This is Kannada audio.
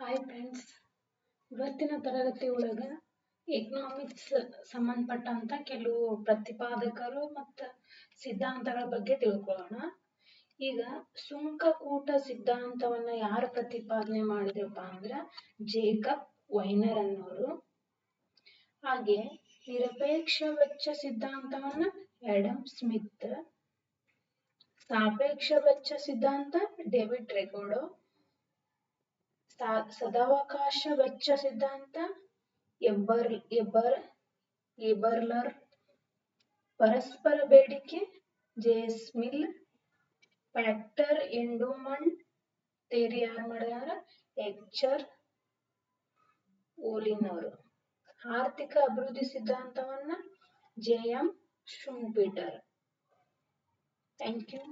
ಹಾಯ್ ಫ್ರೆಂಡ್ಸ್, ಇವತ್ತಿನ ತರಗತಿ ಒಳಗ ಎಕನಾಮಿಕ್ಸ್ ಸಂಬಂಧಪಟ್ಟಂತ ಕೆಲವು ಪ್ರತಿಪಾದಕರು ಮತ್ತು ಸಿದ್ಧಾಂತಗಳ ಬಗ್ಗೆ ತಿಳ್ಕೊಳ್ಳೋಣ. ಈಗ ಸುಂಕಕೂಟ ಸಿದ್ಧಾಂತವನ್ನ ಯಾರು ಪ್ರತಿಪಾದನೆ ಮಾಡಿದ್ರಪ್ಪ ಅಂದ್ರ ಜೇಕಬ್ ವೈನರ್ ಅನ್ನೋರು. ಹಾಗೆ ನಿರಪೇಕ್ಷ ವೆಚ್ಚ ಸಿದ್ಧಾಂತವನ್ನ ಆಡಮ್ ಸ್ಮಿತ್, ಸಾಪೇಕ್ಷ ವೆಚ್ಚ ಸಿದ್ಧಾಂತ ಡೇವಿಡ್ ರಿಕಾರ್ಡೋ, ಸದಾವಕಾಶ ವೆಚ್ಚ ಸಿದ್ಧಾಂತ ಎಬರ್ಲರ್, ಪರಸ್ಪರ ಬೇಡಿಕೆ ಜೆ.ಎಸ್. ಮಿಲ್, ಫ್ಯಾಕ್ಟರ್ ಎಂಡೋಮೆಂಟ್ ಥಿಯರಿ ಯಾರು ಮಾಡಿದಾರ ಎಚ್ಆರ್ ಓಲಿನ್ ಅವರು. ಆರ್ಥಿಕ ಅಭಿವೃದ್ಧಿ ಸಿದ್ಧಾಂತವನ್ನ ಜೆ.ಎಂ. ಶುಂಪೀಟರ್. Thank you.